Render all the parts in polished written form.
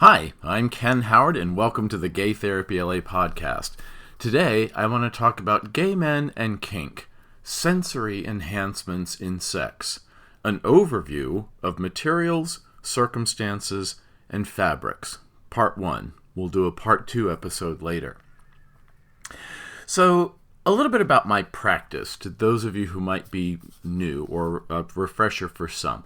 Hi, I'm Ken Howard, and welcome to the Gay Therapy LA podcast. Today, I want to talk about gay men and kink, sensory enhancements in sex, an overview of materials, circumstances, and fabrics. Part 1. We'll do a Part 2 episode later. So, a little bit about my practice to those of you who might be new, or a refresher for some.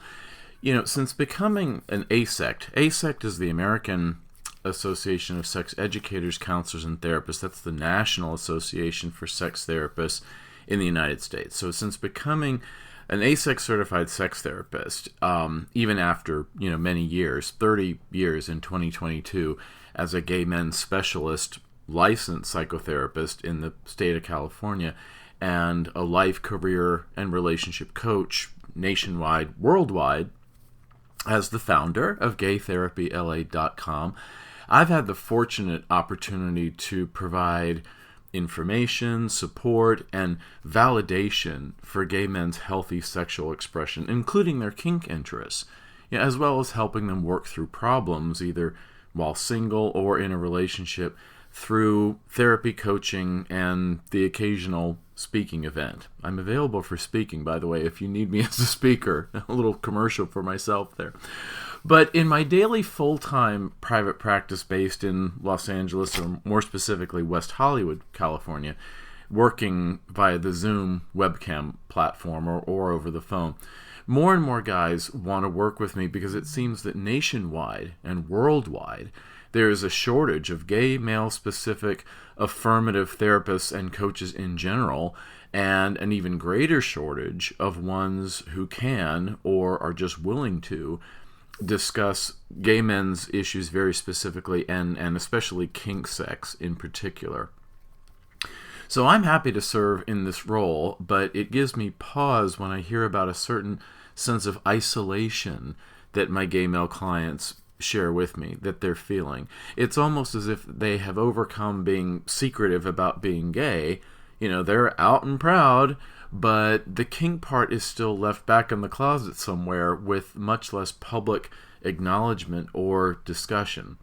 Since becoming an ASECT, ASECT is the American Association of Sex Educators, Counselors, and Therapists. That's the National Association for Sex Therapists in the United States. So since becoming an ASECT certified sex therapist, even after, many years, 30 years in 2022, as a gay men's specialist licensed psychotherapist in the state of California, and a life, career, and relationship coach nationwide, worldwide, as the founder of gaytherapyla.com, I've had the fortunate opportunity to provide information, support, and validation for gay men's healthy sexual expression, including their kink interests, as well as helping them work through problems, either while single or in a relationship, through therapy, coaching, and the occasional speaking event. I'm available for speaking, by the way, if you need me as a speaker. A little commercial for myself there. But in my daily full-time private practice based in Los Angeles, or more specifically West Hollywood, California, working via the Zoom webcam platform or over the phone, more and more guys want to work with me because it seems that nationwide and worldwide, there is a shortage of gay, male-specific, affirmative therapists and coaches in general, and an even greater shortage of ones who can, or are just willing to, discuss gay men's issues very specifically, and especially kink sex in particular. So I'm happy to serve in this role, but it gives me pause when I hear about a certain sense of isolation that my gay male clients share with me that they're feeling. It's almost as if they have overcome being secretive about being gay. They're out and proud, but the kink part is still left back in the closet somewhere with much less public acknowledgement or discussion.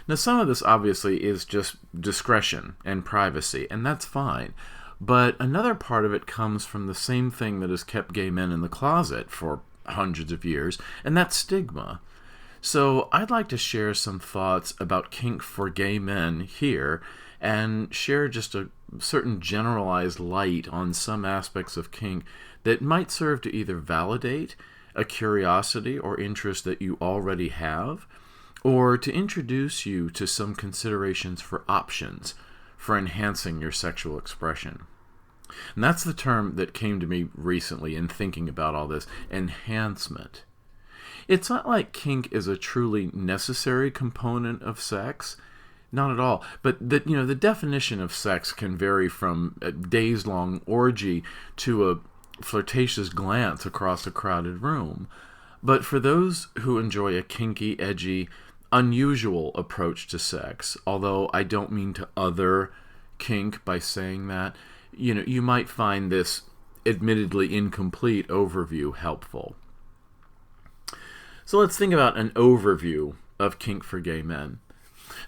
Now, some of this obviously is just discretion and privacy, and that's fine. But another part of it comes from the same thing that has kept gay men in the closet for hundreds of years, and that's stigma. So I'd like to share some thoughts about kink for gay men here, and share just a certain generalized light on some aspects of kink that might serve to either validate a curiosity or interest that you already have, or to introduce you to some considerations for options for enhancing your sexual expression. And that's the term that came to me recently in thinking about all this: enhancement. It's not like kink is a truly necessary component of sex, not at all. But the definition of sex can vary from a days-long orgy to a flirtatious glance across a crowded room. But for those who enjoy a kinky, edgy, unusual approach to sex, although I don't mean to other kink by saying that, you might find this admittedly incomplete overview helpful. So let's think about an overview of kink for gay men.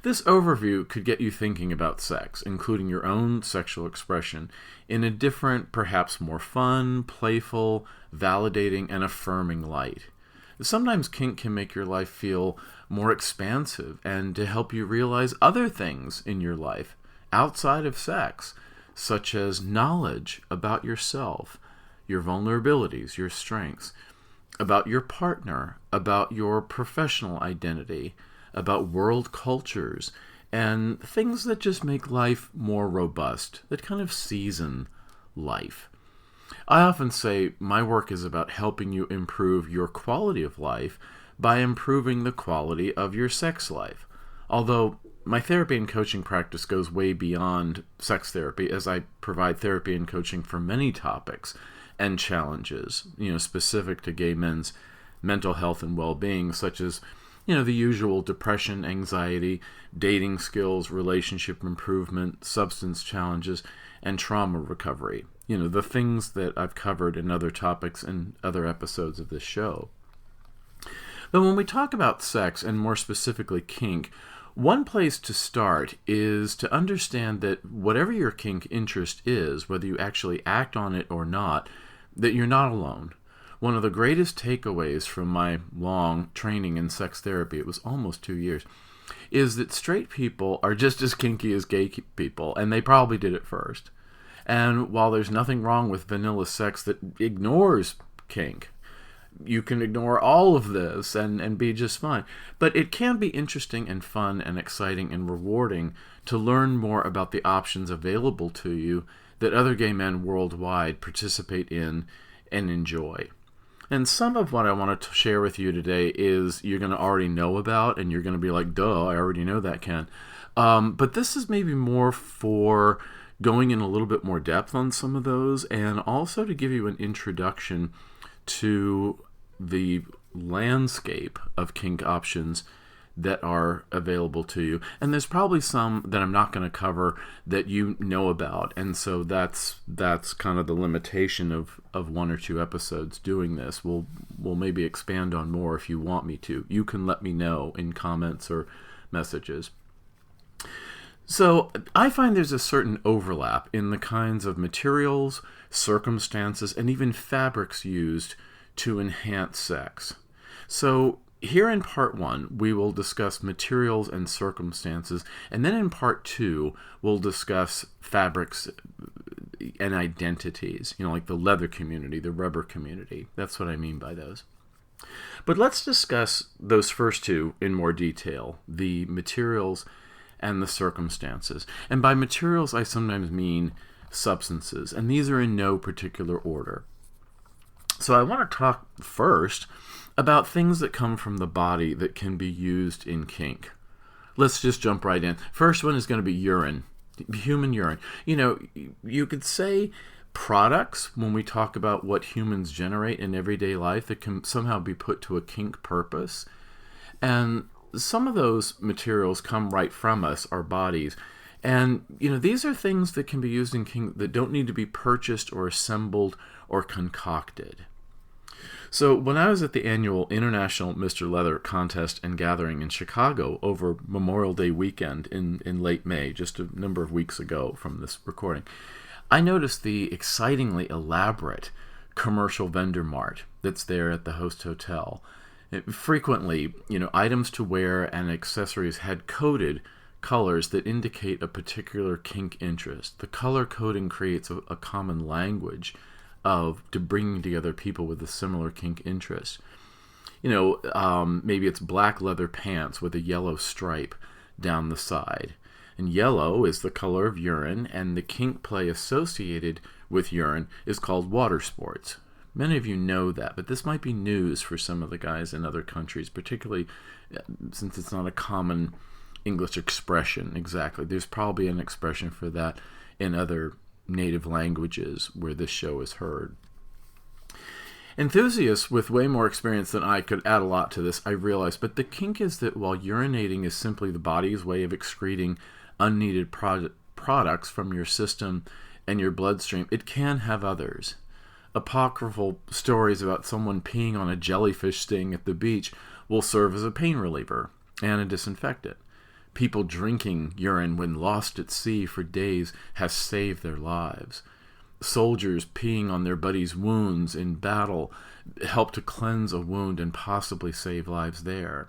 This overview could get you thinking about sex, including your own sexual expression, in a different, perhaps more fun, playful, validating, and affirming light. Sometimes kink can make your life feel more expansive and to help you realize other things in your life outside of sex, such as knowledge about yourself, your vulnerabilities, your strengths, about your partner, about your professional identity, about world cultures, and things that just make life more robust, that kind of season life. I often say my work is about helping you improve your quality of life by improving the quality of your sex life. Although my therapy and coaching practice goes way beyond sex therapy, as I provide therapy and coaching for many topics and challenges, specific to gay men's mental health and well-being, such as, the usual depression, anxiety, dating skills, relationship improvement, substance challenges, and trauma recovery. The things that I've covered in other topics and other episodes of this show. But when we talk about sex, and more specifically kink, one place to start is to understand that whatever your kink interest is, whether you actually act on it or not, that you're not alone. One of the greatest takeaways from my long training in sex therapy, it was almost 2 years, is that straight people are just as kinky as gay people, and they probably did it first. And while there's nothing wrong with vanilla sex that ignores kink, you can ignore all of this and be just fine. But it can be interesting and fun and exciting and rewarding to learn more about the options available to you that other gay men worldwide participate in and enjoy. And some of what I wanted to share with you today is you're going to already know about, and you're going to be like, duh, I already know that, Ken. But this is maybe more for going in a little bit more depth on some of those, and also to give you an introduction to the landscape of kink options that are available to you. And there's probably some that I'm not going to cover that you know about, and so that's kind of the limitation of 1 or 2 episodes doing this. We'll maybe expand on more if you want me to. You can let me know in comments or messages. So I find there's a certain overlap in the kinds of materials, circumstances, and even fabrics used to enhance sex. So here in part 1, we will discuss materials and circumstances, and then in part 2, we'll discuss fabrics and identities, like the leather community, the rubber community. That's what I mean by those. But let's discuss those first 2 in more detail, the materials and the circumstances. And by materials, I sometimes mean substances, and these are in no particular order. So I want to talk first about things that come from the body that can be used in kink. Let's just jump right in. First one is going to be urine, human urine. You could say products when we talk about what humans generate in everyday life that can somehow be put to a kink purpose. And some of those materials come right from us, our bodies. And, these are things that can be used in kink that don't need to be purchased or assembled or concocted. So when I was at the annual International Mr. Leather Contest and Gathering in Chicago over Memorial Day weekend in late May, just a number of weeks ago from this recording, I noticed the excitingly elaborate commercial vendor mart that's there at the host hotel. Frequently, items to wear and accessories had coded colors that indicate a particular kink interest. The color coding creates a common language to bringing together people with a similar kink interest. Maybe it's black leather pants with a yellow stripe down the side. And yellow is the color of urine, and the kink play associated with urine is called water sports. Many of you know that, but this might be news for some of the guys in other countries, particularly since it's not a common English expression exactly. There's probably an expression for that in other native languages where this show is heard. Enthusiasts with way more experience than I could add a lot to this, I realize, but the kink is that while urinating is simply the body's way of excreting unneeded products from your system and your bloodstream, it can have others. Apocryphal stories about someone peeing on a jellyfish sting at the beach will serve as a pain reliever and a disinfectant. People drinking urine when lost at sea for days has saved their lives. Soldiers peeing on their buddies' wounds in battle help to cleanse a wound and possibly save lives there.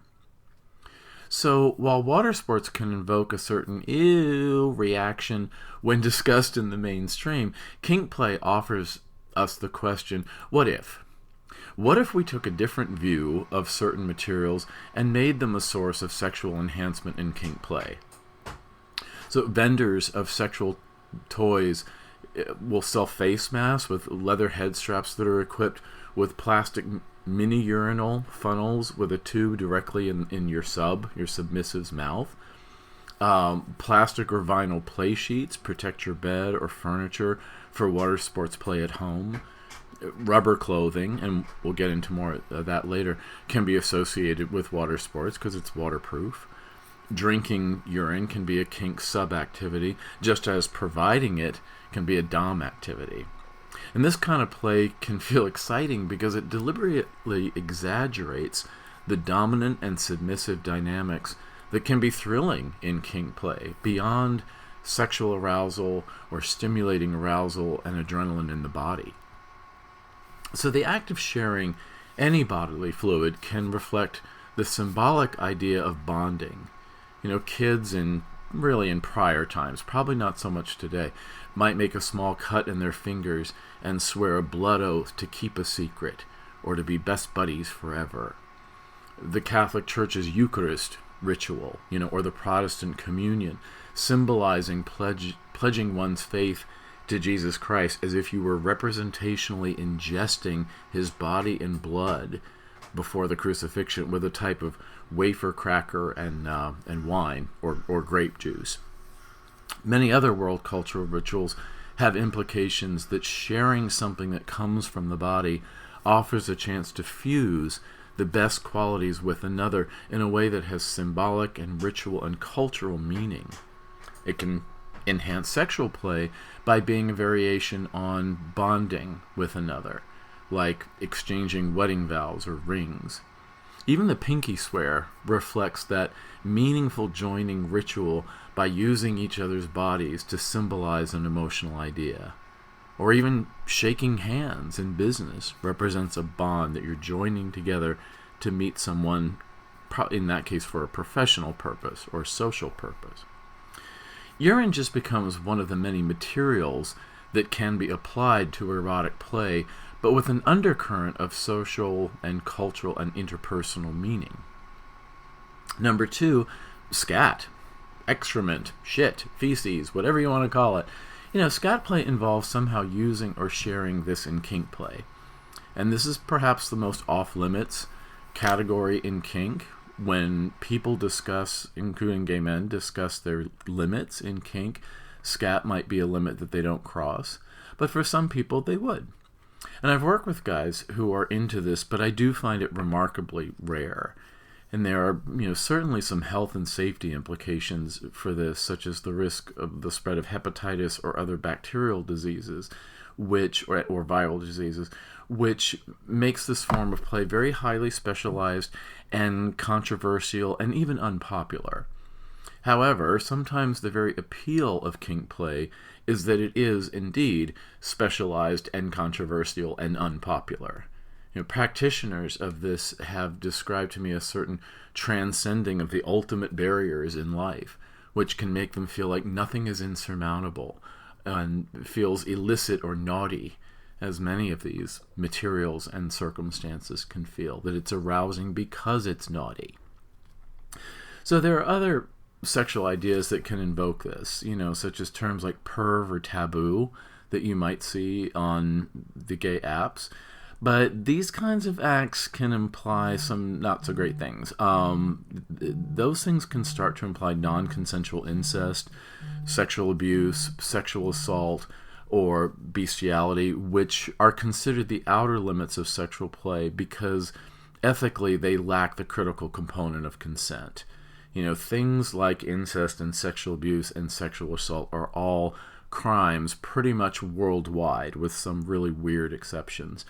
So while water sports can invoke a certain ew reaction when discussed in the mainstream, kink play offers us the question, what if? What if we took a different view of certain materials and made them a source of sexual enhancement in kink play? So vendors of sexual toys will sell face masks with leather head straps that are equipped with plastic mini urinal funnels with a tube directly in your submissive's mouth. Plastic or vinyl play sheets protect your bed or furniture for water sports play at home. Rubber clothing, and we'll get into more of that later, can be associated with water sports because it's waterproof. Drinking urine can be a kink sub-activity, just as providing it can be a dom activity. And this kind of play can feel exciting because it deliberately exaggerates the dominant and submissive dynamics that can be thrilling in kink play, beyond sexual arousal or stimulating arousal and adrenaline in the body. So the act of sharing any bodily fluid can reflect the symbolic idea of bonding. Kids in prior times, probably not so much today, might make a small cut in their fingers and swear a blood oath to keep a secret or to be best buddies forever. The Catholic Church's Eucharist ritual, or the Protestant communion, symbolizing pledging one's faith to Jesus Christ as if you were representationally ingesting his body and blood before the crucifixion with a type of wafer cracker and wine or grape juice. Many other world cultural rituals have implications that sharing something that comes from the body offers a chance to fuse the best qualities with another in a way that has symbolic and ritual and cultural meaning. It can enhance sexual play by being a variation on bonding with another, like exchanging wedding vows or rings. Even the pinky swear reflects that meaningful joining ritual by using each other's bodies to symbolize an emotional idea. Or even shaking hands in business represents a bond that you're joining together to meet someone, in that case for a professional purpose or social purpose. Urine just becomes one of the many materials that can be applied to erotic play, but with an undercurrent of social and cultural and interpersonal meaning. Number 2, scat. Excrement, shit, feces, whatever you want to call it. Scat play involves somehow using or sharing this in kink play. And this is perhaps the most off-limits category in kink. When people discuss, including gay men, discuss their limits in kink, scat might be a limit that they don't cross. But for some people, they would. And I've worked with guys who are into this, but I do find it remarkably rare. And there are, certainly some health and safety implications for this, such as the risk of the spread of hepatitis or other bacterial diseases, or viral diseases, which makes this form of play very highly specialized and controversial and even unpopular. However, sometimes the very appeal of kink play is that it is indeed specialized and controversial and unpopular. Practitioners of this have described to me a certain transcending of the ultimate barriers in life, which can make them feel like nothing is insurmountable and feels illicit or naughty, as many of these materials and circumstances can feel, that it's arousing because it's naughty. So there are other sexual ideas that can invoke this, such as terms like perv or taboo that you might see on the gay apps. But these kinds of acts can imply some not so great things. Those things can start to imply non-consensual incest, sexual abuse, sexual assault, or bestiality, which are considered the outer limits of sexual play because ethically they lack the critical component of consent. Things like incest and sexual abuse and sexual assault are all crimes pretty much worldwide, with some really weird exceptions.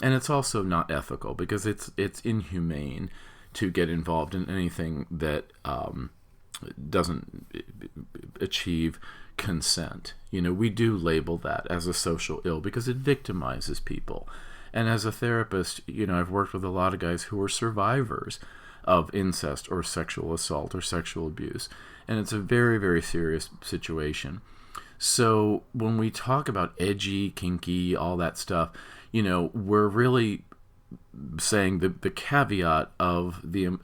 And it's also not ethical because it's inhumane to get involved in anything that doesn't achieve consent. We do label that as a social ill because it victimizes people. And as a therapist, I've worked with a lot of guys who are survivors of incest or sexual assault or sexual abuse. And it's a very, very serious situation. So when we talk about edgy, kinky, all that stuff, we're really saying the caveat of the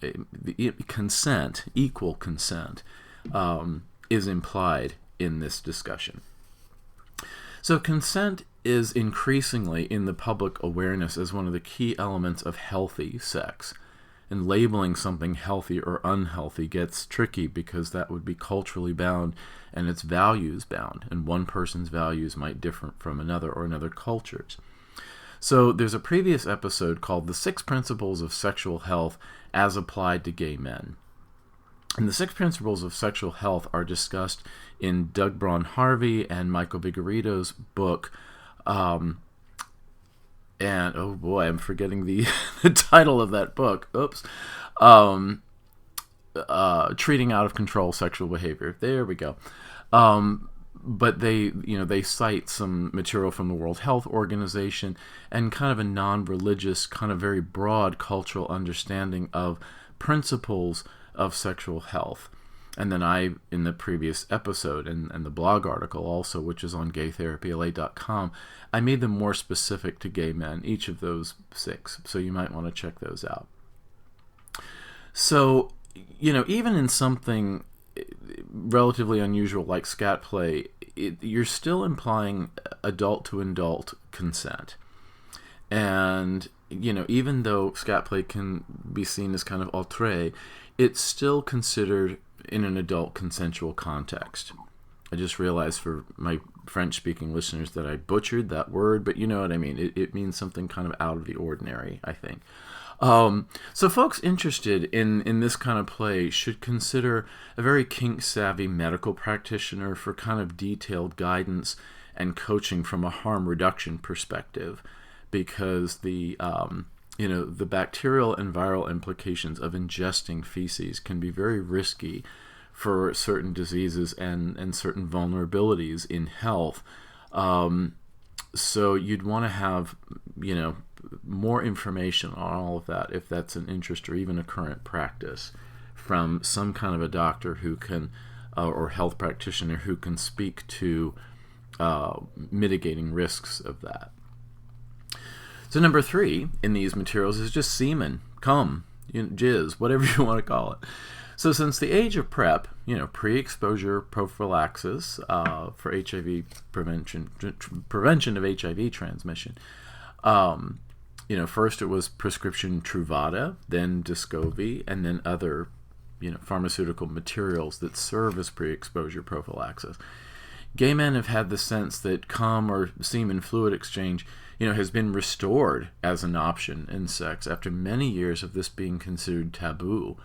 consent, equal consent, is implied in this discussion. So consent is increasingly in the public awareness as one of the key elements of healthy sex. And labeling something healthy or unhealthy gets tricky because that would be culturally bound and it's values bound. And one person's values might differ from another or another culture's. So there's a previous episode called The 6 Principles of Sexual Health as Applied to Gay Men. And the 6 Principles of Sexual Health are discussed in Doug Braun Harvey and Michael Vigorito's book, and oh boy, I'm forgetting the the title of that book. Oops. Um, Treating Out of Control Sexual Behavior. There we go. But they cite some material from the World Health Organization and kind of a non-religious, kind of very broad cultural understanding of principles of sexual health. And then I, in the previous episode and the blog article also, which is on gaytherapyla.com, I made them more specific to gay men, each of those 6. So you might want to check those out. So, even in something relatively unusual like scat play, you're still implying adult-to-adult consent. And, even though scat play can be seen as kind of outré, it's still considered in an adult consensual context. I just realized for my French-speaking listeners that I butchered that word, but you know what I mean. It means something kind of out of the ordinary, I think. So folks interested in this kind of play should consider a very kink-savvy medical practitioner for kind of detailed guidance and coaching from a harm reduction perspective, because the bacterial and viral implications of ingesting feces can be very risky for certain diseases and certain vulnerabilities in health. So you'd want to have, more information on all of that, if that's an interest or even a current practice, from some kind of a doctor who can, or health practitioner who can speak to mitigating risks of that. So number 3 in these materials is just semen, cum, jizz, whatever you want to call it. So since the age of PrEP, pre-exposure prophylaxis for HIV prevention of HIV transmission, first it was prescription Truvada, then Descovy, and then other, pharmaceutical materials that serve as pre-exposure prophylaxis. Gay men have had the sense that cum or semen fluid exchange, has been restored as an option in sex after many years of this being considered taboo.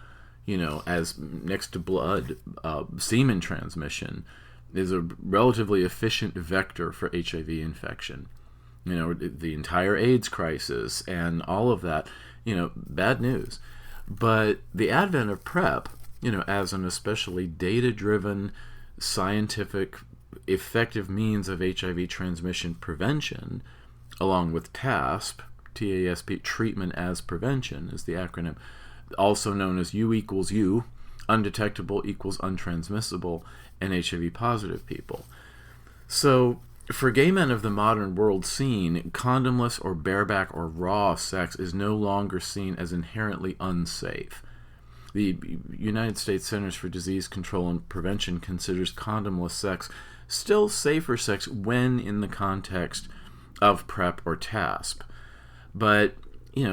As next to blood, semen transmission is a relatively efficient vector for HIV infection. The entire AIDS crisis and all of that, bad news. But the advent of PrEP, as an especially data-driven, scientific, effective means of HIV transmission prevention, along with TASP, TASP, treatment as prevention is the acronym, also known as U equals U, undetectable equals untransmissible, and HIV positive people. So for gay men of the modern world scene, condomless or bareback or raw sex is no longer seen as inherently unsafe. The United States Centers for Disease Control and Prevention considers condomless sex still safer sex when in the context of PrEP or TASP. But,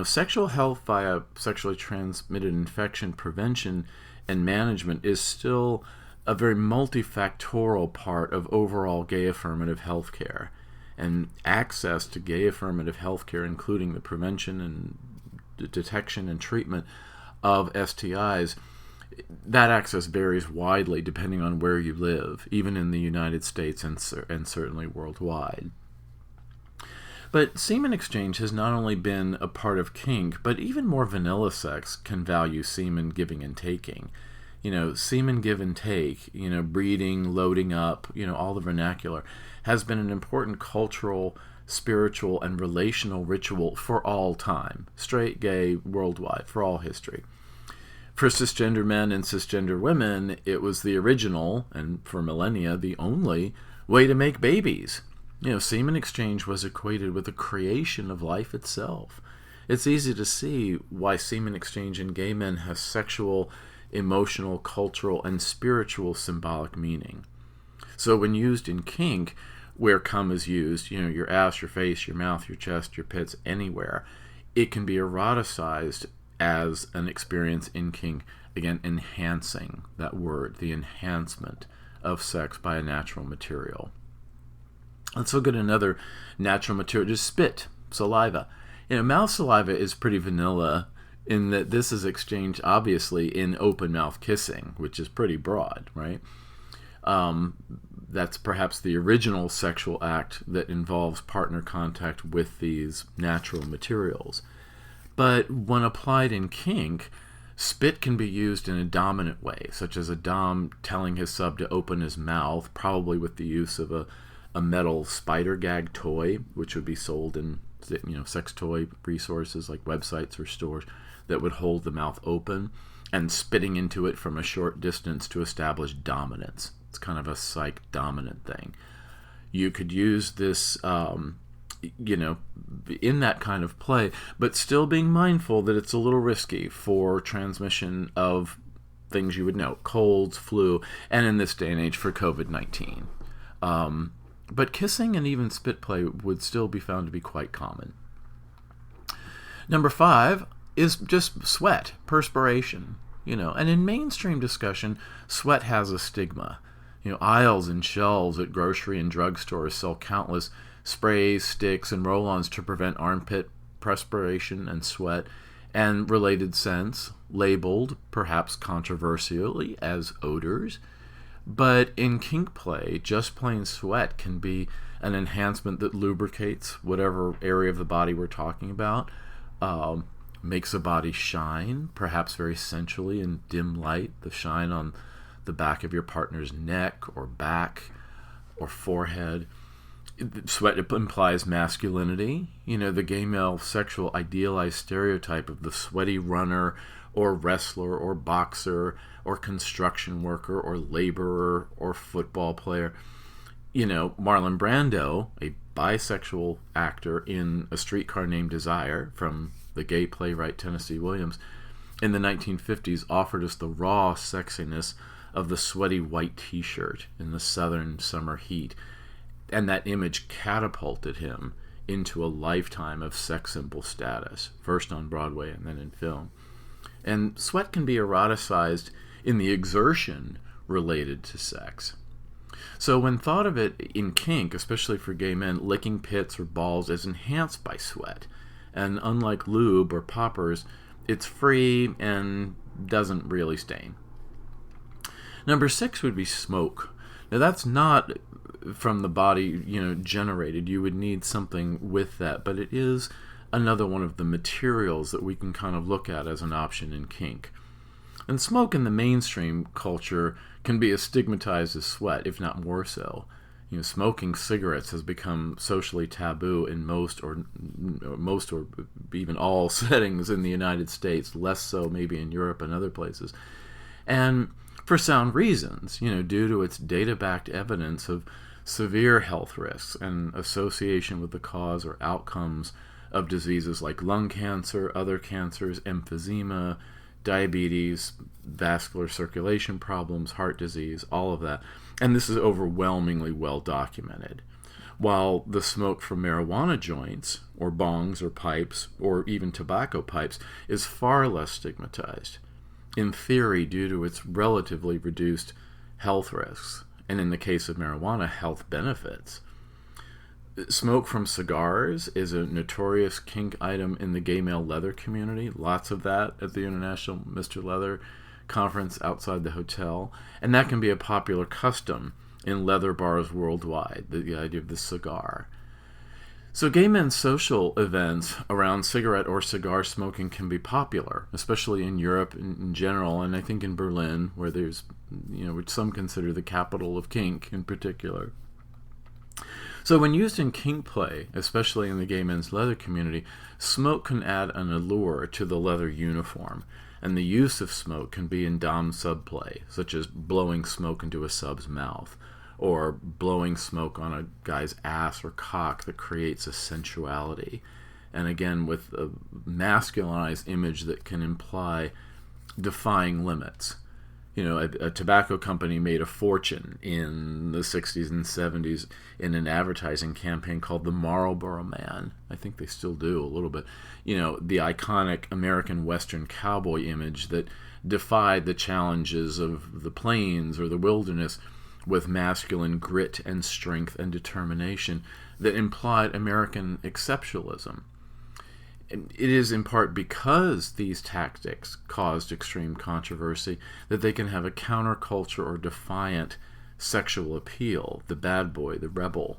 sexual health via sexually transmitted infection prevention and management is still a very multifactorial part of overall gay affirmative health care. And access to gay affirmative health care, including the prevention and detection and treatment of STIs, that access varies widely depending on where you live, even in the United States and certainly worldwide. But semen exchange has not only been a part of kink, but even more vanilla sex can value semen giving and taking. Semen give and take, breeding, loading up, all the vernacular, has been an important cultural, spiritual, and relational ritual for all time, straight, gay, worldwide, for all history. For cisgender men and cisgender women, it was the original, and for millennia, the only way to make babies. Semen exchange was equated with the creation of life itself. It's easy to see why semen exchange in gay men has sexual, emotional, cultural, and spiritual symbolic meaning. So when used in kink, where cum is used, your ass, your face, your mouth, your chest, your pits, anywhere, it can be eroticized as an experience in kink, again, enhancing, that word, the enhancement of sex by a natural material. Let's look at another natural material, just spit, saliva. Mouth saliva is pretty vanilla in that this is exchanged, obviously, in open mouth kissing, which is pretty broad, right? That's perhaps the original sexual act that involves partner contact with these natural materials. But when applied in kink, spit can be used in a dominant way, such as a dom telling his sub to open his mouth, probably with the use of a metal spider gag toy, which would be sold in sex toy resources like websites or stores that would hold the mouth open, and spitting into it from a short distance to establish dominance. It's kind of a psych dominant thing. You could use this in that kind of play, but still being mindful that it's a little risky for transmission of things you would know, colds, flu, and in this day and age for COVID-19. But kissing and even spit play would still be found to be quite common. Number 5 is just sweat, perspiration. And in mainstream discussion, sweat has a stigma. Aisles and shelves at grocery and drugstores sell countless sprays, sticks, and roll-ons to prevent armpit perspiration and sweat, and related scents, labeled, perhaps controversially, as odors. But in kink play, just plain sweat can be an enhancement that lubricates whatever area of the body we're talking about, makes a body shine, perhaps very sensually in dim light, the shine on the back of your partner's neck or back or forehead. Sweat implies masculinity. The gay male sexual idealized stereotype of the sweaty runner or wrestler or boxer or construction worker or laborer or football player. Marlon Brando, a bisexual actor in A Streetcar Named Desire from the gay playwright Tennessee Williams, in the 1950s offered us the raw sexiness of the sweaty white t-shirt in the southern summer heat. And that image catapulted him into a lifetime of sex symbol status, first on Broadway and then in film. And sweat can be eroticized in the exertion related to sex. So when thought of it in kink, especially for gay men, licking pits or balls is enhanced by sweat. And unlike lube or poppers, it's free and doesn't really stain. Number 6 would be smoke. Now that's not from the body, generated. You would need something with that, but it is another one of the materials that we can kind of look at as an option in kink. And smoke in the mainstream culture can be as stigmatized as sweat, if not more so. Smoking cigarettes has become socially taboo in most or even all settings in the United States, less so maybe in Europe and other places. And for sound reasons, due to its data-backed evidence of severe health risks and association with the cause or outcomes of diseases like lung cancer, other cancers, emphysema, diabetes, vascular circulation problems, heart disease, all of that. And this is overwhelmingly well documented. While the smoke from marijuana joints, or bongs or pipes, or even tobacco pipes, is far less stigmatized, in theory due to its relatively reduced health risks, and in the case of marijuana, health benefits. Smoke from cigars is a notorious kink item in the gay male leather community. Lots of that at the International Mr. Leather Conference outside the hotel. And that can be a popular custom in leather bars worldwide, the idea of the cigar. So gay men's social events around cigarette or cigar smoking can be popular, especially in Europe in general, and I think in Berlin, where there's, which some consider the capital of kink in particular. So when used in kink play, especially in the gay men's leather community, smoke can add an allure to the leather uniform, and the use of smoke can be in dom-sub play, such as blowing smoke into a sub's mouth, or blowing smoke on a guy's ass or cock that creates a sensuality. And again, with a masculinized image that can imply defying limits. A tobacco company made a fortune in the 60s and 70s in an advertising campaign called the Marlboro Man. I think they still do a little bit. The iconic American Western cowboy image that defied the challenges of the plains or the wilderness with masculine grit and strength and determination that implied American exceptionalism. It is in part because these tactics caused extreme controversy that they can have a counterculture or defiant sexual appeal, the bad boy, the rebel.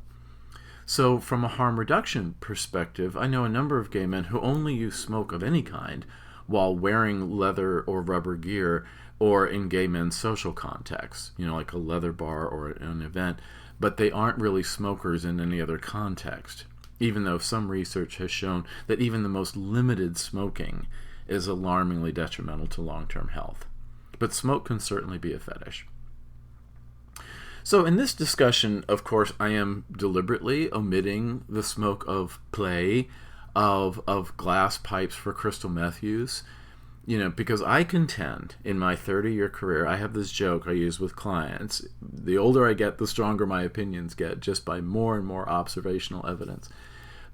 So from a harm reduction perspective, I know a number of gay men who only use smoke of any kind while wearing leather or rubber gear or in gay men's social contexts, like a leather bar or an event, but they aren't really smokers in any other context, even though some research has shown that even the most limited smoking is alarmingly detrimental to long-term health. But smoke can certainly be a fetish. So in this discussion, of course, I am deliberately omitting the smoke of play, of glass pipes for crystal meth use, because I contend in my 30-year career, I have this joke I use with clients. The older I get, the stronger my opinions get, just by more and more observational evidence.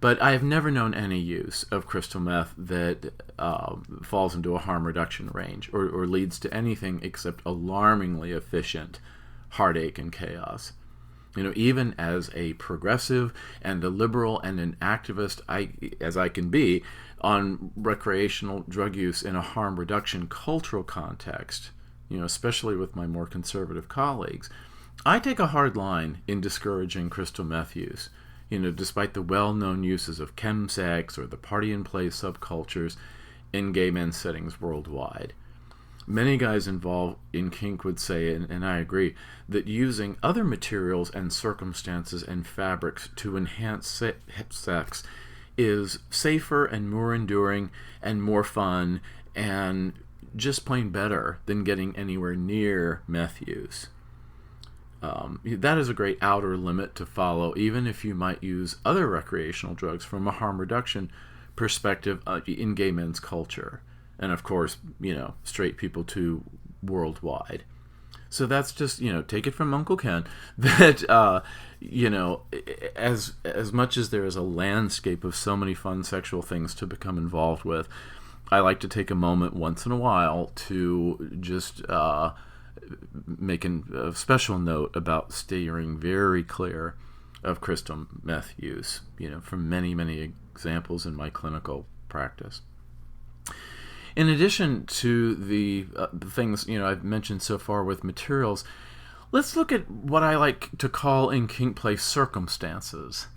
But I have never known any use of crystal meth that falls into a harm reduction range or leads to anything except alarmingly efficient heartache and chaos. Even as a progressive and a liberal and an activist, as I can be, on recreational drug use in a harm reduction cultural context, especially with my more conservative colleagues, I take a hard line in discouraging crystal meth use, despite the well-known uses of chemsex or the party and play subcultures in gay men's settings worldwide. Many guys involved in kink would say, and I agree, that using other materials and circumstances and fabrics to enhance sex is safer and more enduring and more fun and just plain better than getting anywhere near meth use. That is a great outer limit to follow, even if you might use other recreational drugs from a harm reduction perspective in gay men's culture. And of course, straight people too worldwide. So that's just, take it from Uncle Ken that, as much as there is a landscape of so many fun sexual things to become involved with, I like to take a moment once in a while to just make a special note about steering very clear of crystal meth use, from many, many examples in my clinical practice. In addition to the things I've mentioned so far with materials, let's look at what I like to call in kink play circumstances.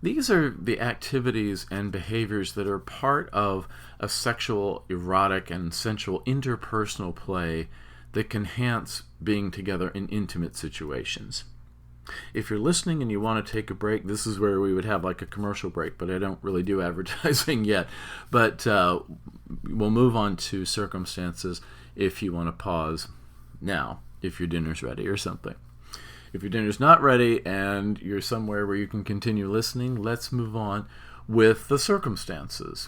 These are the activities and behaviors that are part of a sexual, erotic, and sensual interpersonal play that can enhance being together in intimate situations. If you're listening and you want to take a break, this is where we would have like a commercial break, but I don't really do advertising yet. But we'll move on to circumstances if you want to pause now, if your dinner's ready or something. If your dinner's not ready and you're somewhere where you can continue listening, let's move on with the circumstances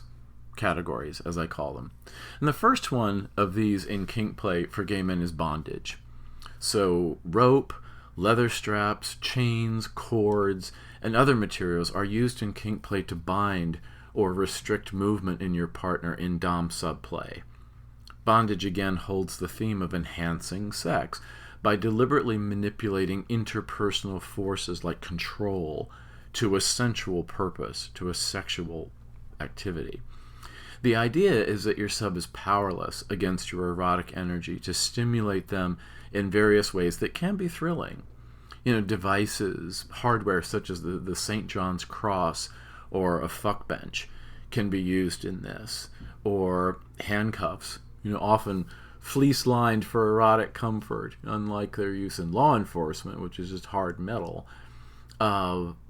categories, as I call them. And the first one of these in kink play for gay men is bondage. So rope, leather straps, chains, cords, and other materials are used in kink play to bind or restrict movement in your partner in dom-sub play. Bondage again holds the theme of enhancing sex by deliberately manipulating interpersonal forces like control to a sensual purpose, to a sexual activity. The idea is that your sub is powerless against your erotic energy to stimulate them in various ways that can be thrilling. Devices, hardware such as the St. John's cross or a fuck bench can be used in this, or handcuffs, often fleece-lined for erotic comfort, unlike their use in law enforcement, which is just hard metal.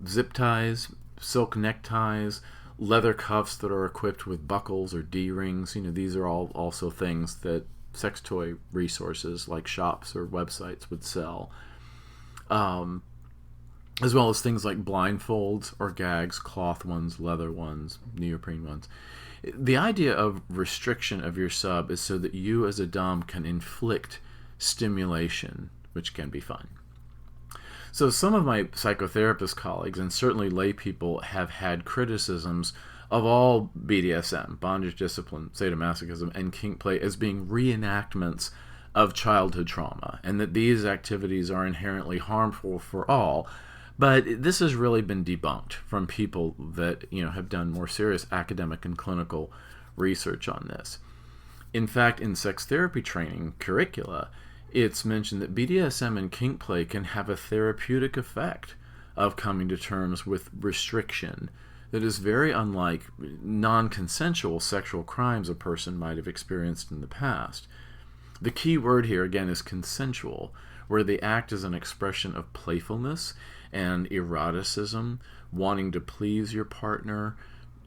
Zip ties, silk neckties, leather cuffs that are equipped with buckles or D-rings. These are all also things that sex toy resources like shops or websites would sell. As well as things like blindfolds or gags, cloth ones, leather ones, neoprene ones. The idea of restriction of your sub is so that you as a dom can inflict stimulation, which can be fun. So some of my psychotherapist colleagues, and certainly lay people, have had criticisms of all BDSM, bondage, discipline, sadomasochism, and kink play as being reenactments of childhood trauma, and that these activities are inherently harmful for all. But this has really been debunked from people that have done more serious academic and clinical research on this. In fact, in sex therapy training curricula, it's mentioned that BDSM and kink play can have a therapeutic effect of coming to terms with restriction that is very unlike non-consensual sexual crimes a person might have experienced in the past. The key word here, again, is consensual, where the act is an expression of playfulness and eroticism, wanting to please your partner,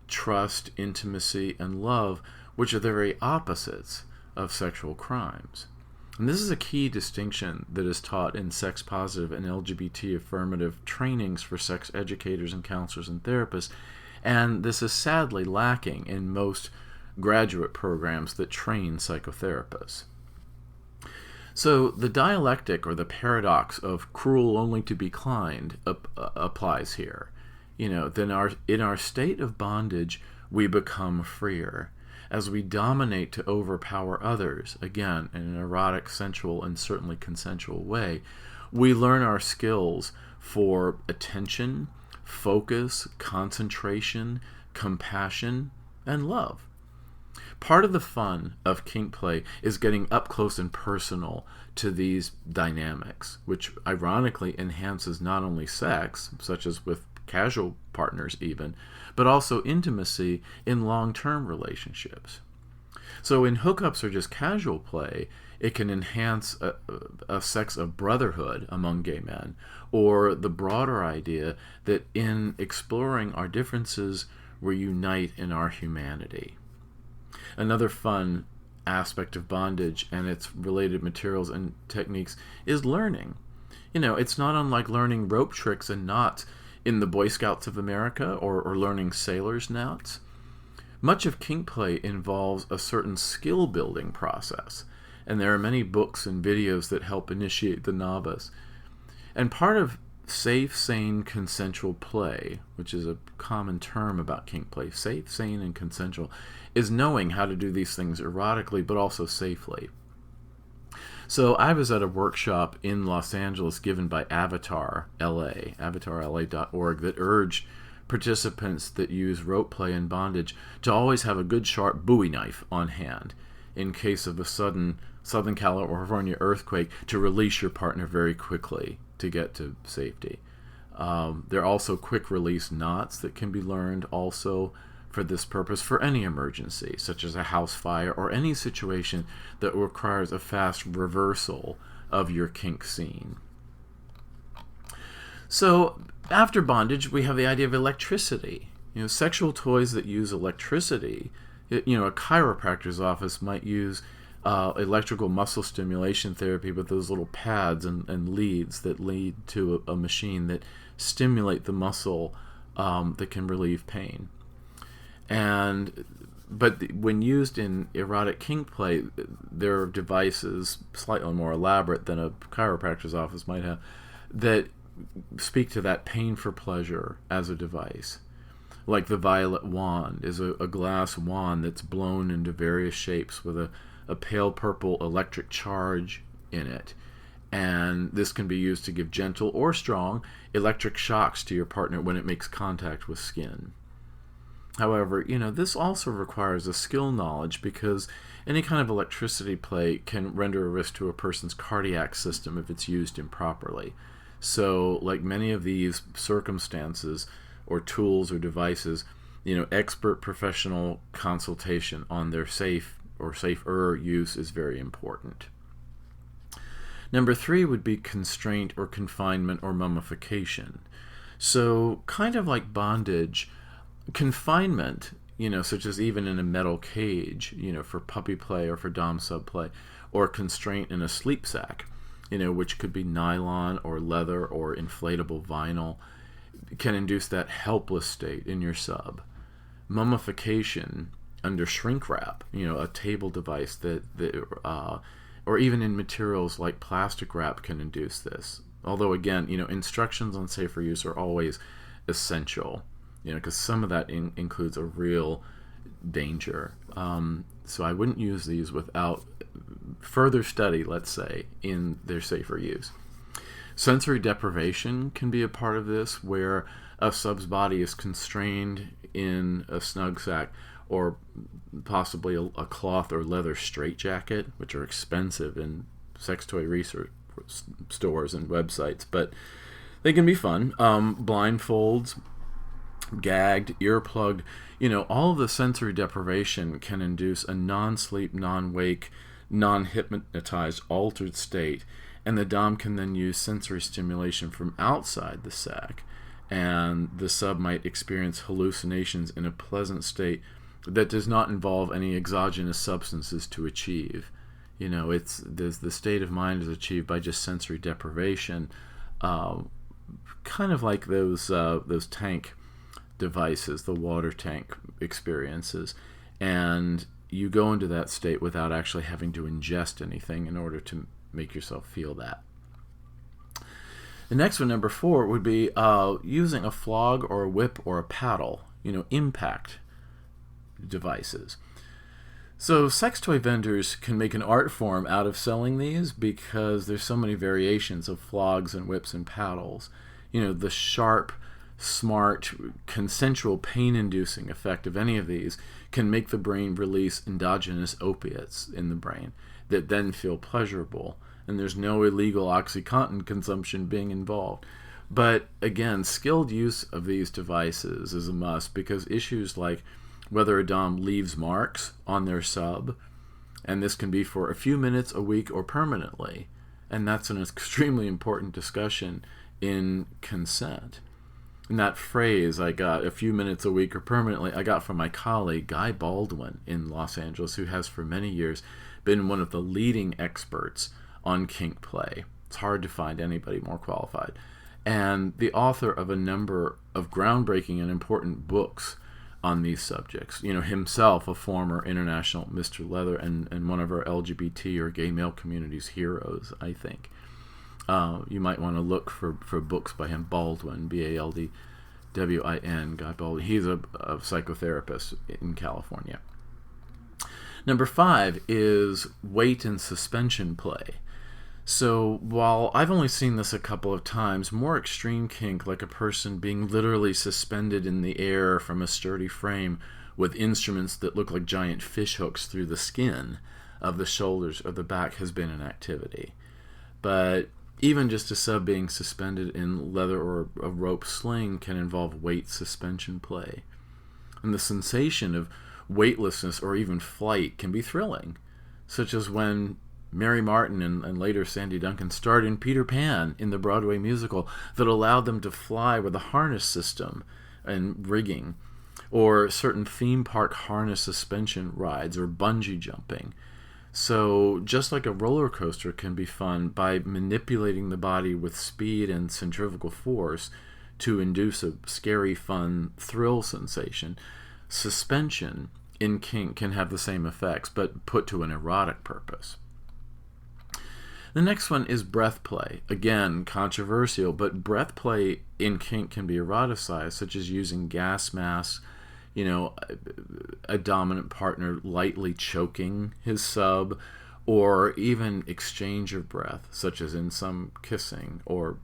trust, intimacy, and love, which are the very opposites of sexual crimes. And this is a key distinction that is taught in sex-positive and LGBT affirmative trainings for sex educators and counselors and therapists, and this is sadly lacking in most graduate programs that train psychotherapists. So the dialectic or the paradox of cruel only to be kind applies here. Then in our state of bondage, we become freer. As we dominate to overpower others, again, in an erotic, sensual, and certainly consensual way, we learn our skills for attention, focus, concentration, compassion, and love. Part of the fun of kink play is getting up close and personal to these dynamics, which ironically enhances not only sex, such as with casual partners even, but also intimacy in long-term relationships. So in hookups or just casual play, it can enhance a sex of brotherhood among gay men, or the broader idea that in exploring our differences, we unite in our humanity. Another fun aspect of bondage and its related materials and techniques is learning. It's not unlike learning rope tricks and knots in the Boy Scouts of America or learning sailors' knots. Much of kink play involves a certain skill building process, and there are many books and videos that help initiate the novice. And part of safe, sane, consensual play, which is a common term about kink play, safe, sane, and consensual, is knowing how to do these things erotically but also safely. So I was at a workshop in Los Angeles given by Avatar LA, avatarla.org, that urged participants that use rope play and bondage to always have a good sharp Bowie knife on hand in case of a sudden Southern California earthquake, to release your partner very quickly to get to safety. There are also quick release knots that can be learned also for this purpose for any emergency, such as a house fire or any situation that requires a fast reversal of your kink scene. So after bondage, we have the idea of electricity. Sexual toys that use electricity. A chiropractor's office might use electrical muscle stimulation therapy with those little pads and leads that lead to a machine that stimulate the muscle that can relieve pain. But when used in erotic kink play, there are devices slightly more elaborate than a chiropractor's office might have that speak to that pain for pleasure as a device. Like the violet wand is a glass wand that's blown into various shapes with a pale purple electric charge in it. And this can be used to give gentle or strong electric shocks to your partner when it makes contact with skin. However, this also requires a skill knowledge, because any kind of electricity play can render a risk to a person's cardiac system if it's used improperly. So, like many of these circumstances or tools or devices, expert professional consultation on their safe or safer use is very important. Number 3 would be constraint or confinement or mummification. So, kind of like bondage, confinement, such as even in a metal cage, for puppy play or for dom sub play, or constraint in a sleep sack, which could be nylon or leather or inflatable vinyl, can induce that helpless state in your sub. Mummification under shrink wrap, a table device that or even in materials like plastic wrap can induce this. Although again, instructions on safer use are always essential, because some of that includes a real danger. So I wouldn't use these without further study, let's say, in their safer use. Sensory deprivation can be a part of this, where a sub's body is constrained in a snug sack or possibly a cloth or leather straitjacket, which are expensive in sex toy research stores and websites, but they can be fun. Blindfolds, gagged, earplugged, all of the sensory deprivation can induce a non-sleep, non-wake, non-hypnotized, altered state, and the dom can then use sensory stimulation from outside the sack, and the sub might experience hallucinations in a pleasant state that does not involve any exogenous substances to achieve. The state of mind is achieved by just sensory deprivation, kind of like those tank devices, the water tank experiences, and you go into that state without actually having to ingest anything in order to make yourself feel that. The next one, number 4, would be using a flog or a whip or a paddle, impact devices. So sex toy vendors can make an art form out of selling these because there's so many variations of flogs and whips and paddles. The sharp, smart, consensual, pain-inducing effect of any of these can make the brain release endogenous opiates in the brain that then feel pleasurable, and there's no illegal OxyContin consumption being involved. But again, skilled use of these devices is a must, because issues like whether a dom leaves marks on their sub, and this can be for a few minutes, a week, or permanently, and that's an extremely important discussion in consent. And that phrase, I got a few minutes, a week, or permanently, I got from my colleague Guy Baldwin in Los Angeles, who has for many years been one of the leading experts on kink play. It's hard to find anybody more qualified. And the author of a number of groundbreaking and important books on these subjects. Himself a former international Mr. Leather and one of our LGBT or gay male community's heroes, I think. You might want to look for books by him. Baldwin, Baldwin, Guy Baldwin. He's a psychotherapist in California. Number 5 is weight and suspension play. So while I've only seen this a couple of times, more extreme kink, like a person being literally suspended in the air from a sturdy frame with instruments that look like giant fish hooks through the skin of the shoulders or the back, has been an activity. But even just a sub being suspended in leather or a rope sling can involve weight suspension play. And the sensation of weightlessness or even flight can be thrilling, such as when Mary Martin and later Sandy Duncan starred in Peter Pan in the Broadway musical that allowed them to fly with a harness system and rigging, or certain theme park harness suspension rides or bungee jumping. So just like a roller coaster can be fun by manipulating the body with speed and centrifugal force to induce a scary, fun thrill sensation, suspension in kink can have the same effects, but put to an erotic purpose. The next one is breath play. Again, controversial, but breath play in kink can be eroticized, such as using gas masks, a dominant partner lightly choking his sub, or even exchange of breath, such as in some kissing, or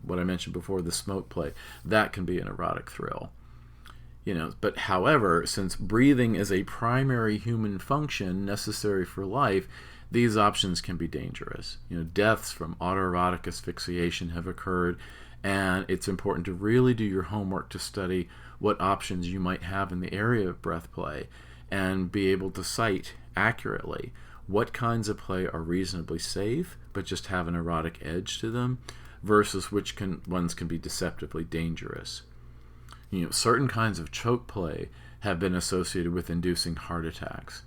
what I mentioned before, the smoke play. That can be an erotic thrill. But however, since breathing is a primary human function necessary for life, these options can be dangerous. Deaths from autoerotic asphyxiation have occurred, and it's important to really do your homework to study what options you might have in the area of breath play and be able to cite accurately what kinds of play are reasonably safe but just have an erotic edge to them versus which ones can be deceptively dangerous. Certain kinds of choke play have been associated with inducing heart attacks.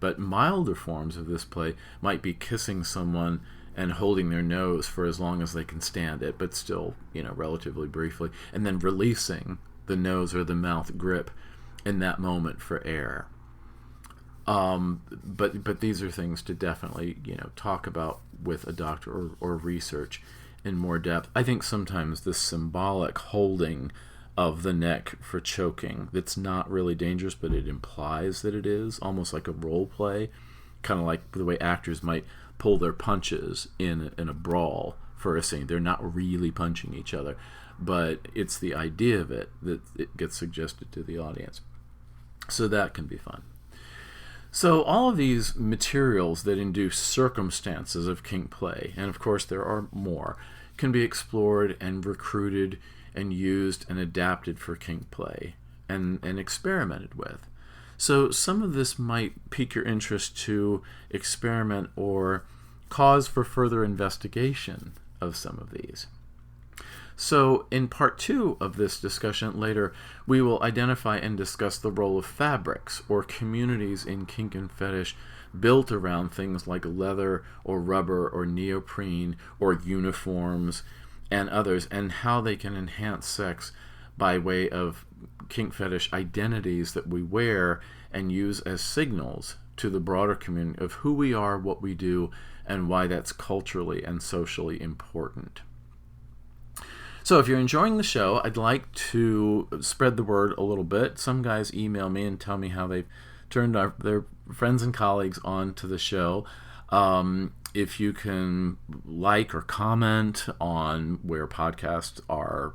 But milder forms of this play might be kissing someone and holding their nose for as long as they can stand it, but still, relatively briefly, and then releasing the nose or the mouth grip in that moment for air. But these are things to definitely, talk about with a doctor or research in more depth. I think sometimes the symbolic holding of the neck for choking that's not really dangerous, but it implies that it is, almost like a role play, kind of like the way actors might pull their punches in a brawl for a scene. They're not really punching each other, but it's the idea of it that it gets suggested to the audience. So that can be fun. So all of these materials that induce circumstances of kink play, and of course there are more, can be explored and recruited and used and adapted for kink play and experimented with. So some of this might pique your interest to experiment or cause for further investigation of some of these. So in part 2 of this discussion later, we will identify and discuss the role of fabrics or communities in kink and fetish built around things like leather or rubber or neoprene or uniforms and others, and how they can enhance sex by way of kink fetish identities that we wear and use as signals to the broader community of who we are, what we do, and why that's culturally and socially important. So if you're enjoying the show, I'd like to spread the word a little bit. Some guys email me and tell me how they've turned their friends and colleagues on to the show. If you can like or comment on where podcasts are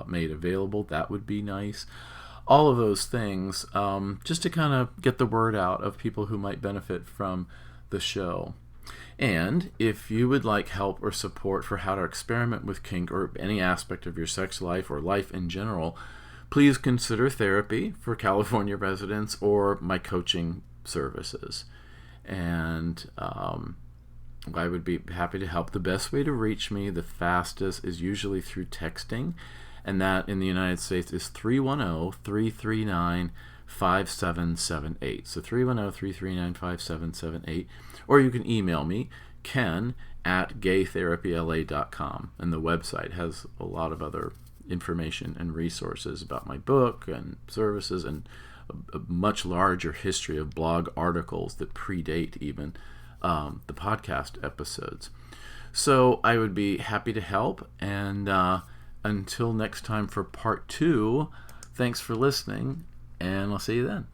made available, that would be nice. All of those things, just to kind of get the word out of people who might benefit from the show. And if you would like help or support for how to experiment with kink or any aspect of your sex life or life in general, please consider therapy for California residents or my coaching services. And I would be happy to help. The best way to reach me, the fastest, is usually through texting, and that in the United States is 310-339-5778. So 310-339-5778. Or you can email me, ken@gaytherapyla.com. And the website has a lot of other information and resources about my book and services and a much larger history of blog articles that predate even the podcast episodes. So I would be happy to help. And until next time for part 2, thanks for listening, and I'll see you then.